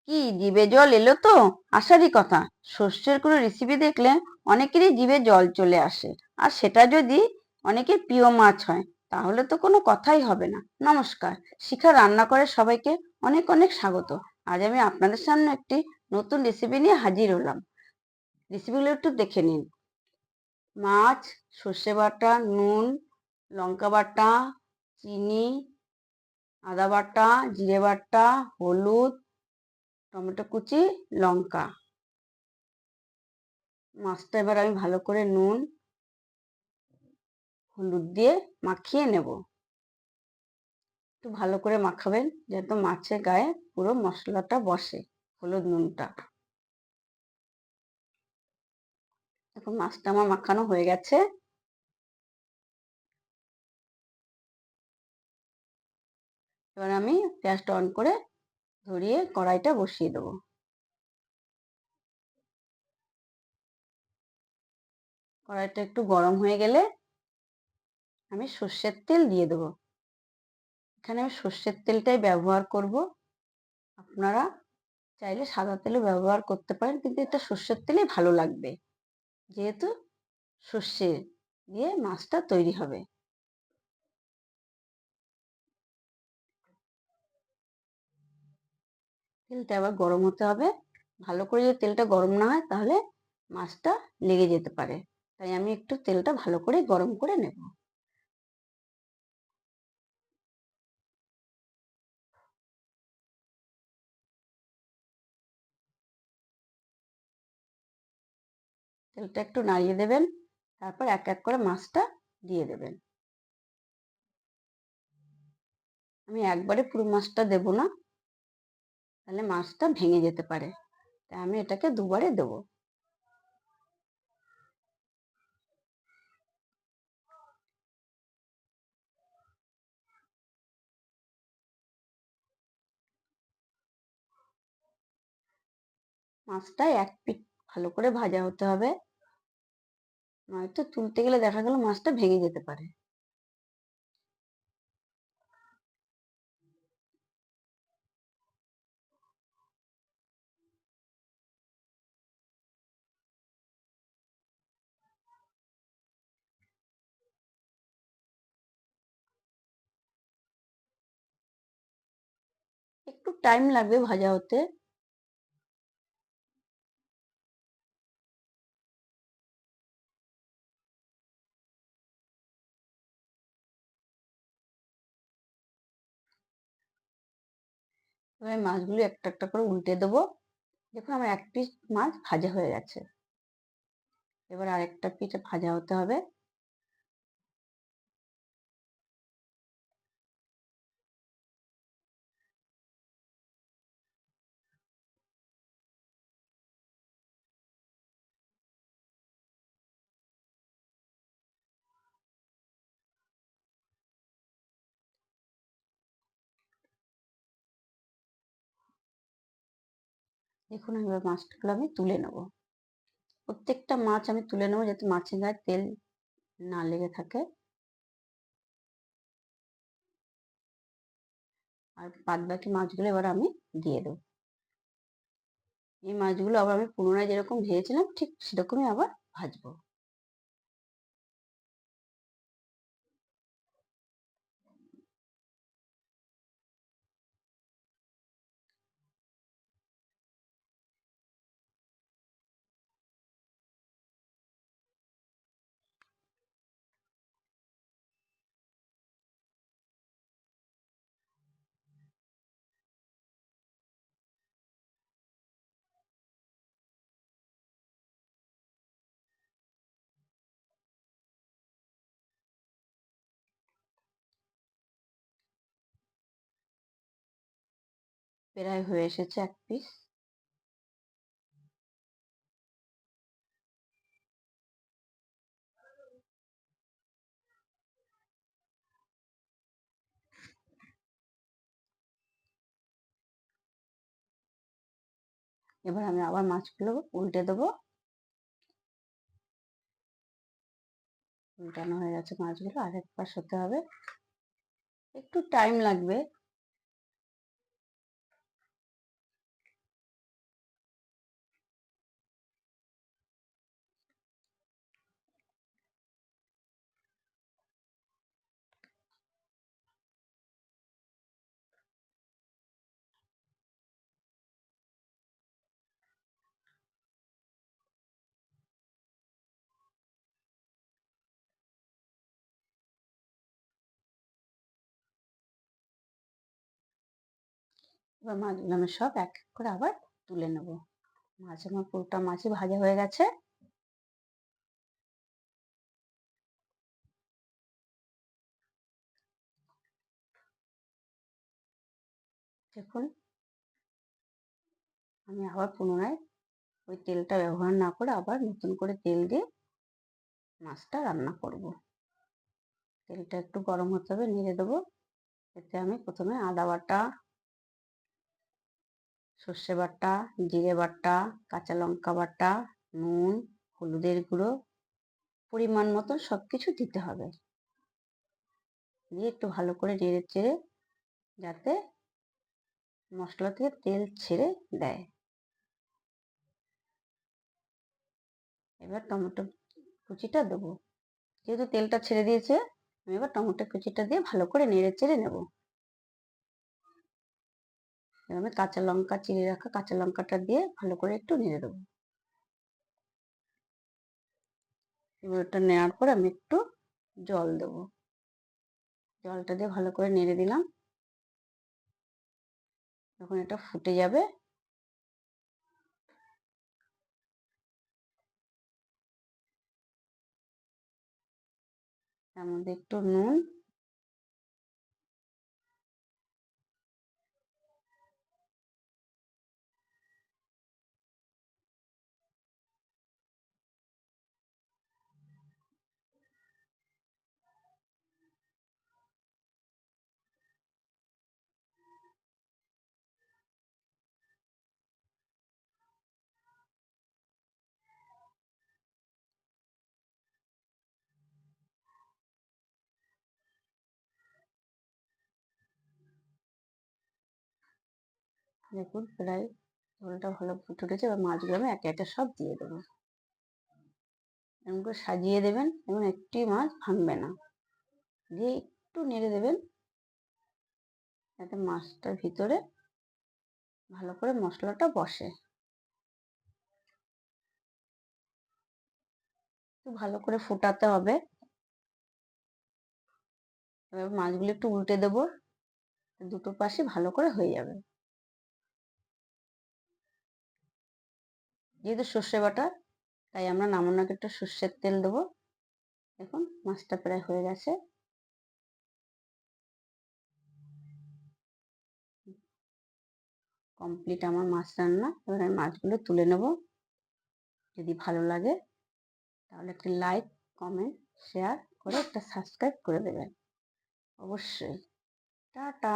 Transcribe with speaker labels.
Speaker 1: কি জিভে জল এলো তো? আসারই কথা। শস্যের কোনো রেসিপি দেখলে অনেকেরই জিভে জল চলে আসে। আর সেটা যদি অনেকের প্রিয় মাছ হয়, তাহলে তো কোনো কথাই হবে না। নমস্কার, শিখা রান্না করে সবাইকে অনেক অনেক স্বাগত। আজ আমি আপনাদের সামনে একটি নতুন রেসিপি নিয়ে হাজির হলাম। রেসিপিগুলো একটু দেখে নিন। মাছ, সর্ষে বাটা, নুন, লঙ্কা বাটা, চিনি, আদা বাটা, জিরে বাটা, হলুদ, টমেটো কুচি, লঙ্কা। মাছটা এবার আমি ভালো করে নুন হলুদ দিয়ে মাখিয়ে নেব। একটু ভালো করে মাখাবেন যাতে মাছের গায়ে পুরো মশলাটা বসে, হলুদ নুনটা। এখন মাছটা আমার মাখানো হয়ে গেছে। এবার আমি গ্যাসটা অন করে ধরিয়ে কড়াইটা বসিয়ে দেবো। কড়াইটা একটু গরম হয়ে গেলে আমি সর্ষের তেল দিয়ে দেবো। এখানে আমি সর্ষের তেলটাই ব্যবহার করব। আপনারা চাইলে সাদা তেলও ব্যবহার করতে পারেন, কিন্তু এটা সর্ষের তেলেই ভালো লাগবে, যেহেতু সর্ষে দিয়ে মাছটা তৈরি হবে। তেলটা আবার গরম হতে হবে। ভালো করে যদি তেলটা গরম না হয় তাহলে মাছটা লেগে যেতে পারে। তাই আমি একটু তেলটা ভালো করে গরম করে নেব। তেলটা একটু নাড়িয়ে দেবেন, তারপর এক এক করে মাছটা দিয়ে দেবেন। আমি একবারে পুরো মাছটা দেব না, তাহলে মাছটা ভেঙে যেতে পারে। তাই আমি এটাকে দুবারে দেব। মাছটা এক পিঠ ভালো করে ভাজা হতে হবে, নয়তো তুলতে গেলে দেখা গেল মাছটা ভেঙে যেতে পারে। একটু টাইম লাগবে ভাজা হতে। এবার মাছগুলো একটা একটা করে উল্টে দেবো। দেখুন আমার এক পিস মাছ ভাজা হয়ে গেছে। এবার আরেকটা পিঠ ভাজা হতে হবে। দেখুন এবার মাছগুলো আমি তুলে নেব। প্রত্যেকটা মাছ আমি তুলে নেবো যাতে মাছের গায়ে তেল না লেগে থাকে। আর বাদ বাকি মাছগুলো এবার আমি দিয়ে দেবো। এই মাছগুলো আবার আমি পুনরায় যেরকম ভেজেছিলাম ঠিক সেরকমই আবার ভাজবো। প্রায় হয়ে এসেছে এক পিস। এবার আমি আবার মাছগুলো উল্টে দেবো। উল্টানো হয়ে গেছে মাছগুলো, আরেক পাশ হতে হবে। একটু টাইম লাগবে। এবার মাছগুলো আমি সব এক এক করে আবার তুলে নেব। মাছ আমার পুরোটা মাছই ভাজা হয়ে গেছে। দেখুন, আমি আবার পুনরায় ওই তেলটা ব্যবহার না করে আবার নতুন করে তেল দিয়ে মাছটা রান্না করব। তেলটা একটু গরম হতে হবে, নেড়ে দেবো। এতে আমি প্রথমে আদা বাটা, সর্ষে বাটা, জিরে বাটা, কাঁচা লঙ্কা বাটা, নুন, হলুদের গুঁড়ো পরিমাণ মতো সবকিছু দিতে হবে। দিয়ে একটু ভালো করে নেড়ে চেড়ে যাতে মশলা থেকে তেল ছেড়ে দেয়। এবার টমেটো কুচিটা দেবো। যেহেতু তেলটা ছেড়ে দিয়েছে, আমি এবার টমেটো কুচিটা দিয়ে ভালো করে নেড়ে চেড়ে নেব। এবার আমি কাঁচা লঙ্কা, চিড়ে রাখা কাঁচা লঙ্কাটা দিয়ে ভালো করে একটু নেড়ে দেবো। এবার ওটা নেওয়ার পর আমি একটু জল দেবো। জলটা দিয়ে ভালো করে নেড়ে দিলাম। যখন এটা ফুটে যাবে, তার মধ্যে একটু নুন, দেখুন প্রায় ঝোলটা ভালো ফুটে উঠেছে। এবার মাছগুলো আমি একে একে সব দিয়ে দেবো। এরকম করে সাজিয়ে দেবেন এবং একটি মাছ ভাঙবে না। দিয়ে একটু নেড়ে দেবেন যাতে মাছটার ভিতরে ভালো করে মশলাটা বসে। একটু ভালো করে ফোটাতে হবে। এবার মাছগুলো একটু উল্টে দেবো, দুটো পাশে ভালো করে হয়ে যাবে। যেহেতু সর্ষে বাটা, তাই আমরা নামানোর আগে একটু সর্ষের তেল দেবো। দেখুন মাছটা প্রায় হয়ে গেছে। কমপ্লিট আমার মাছ রান্না। এবার আমি মাছগুলো তুলে নেব। যদি ভালো লাগে তাহলে একটি লাইক, কমেন্ট, শেয়ার করে একটা সাবস্ক্রাইব করে দেবেন অবশ্যই। টাটা।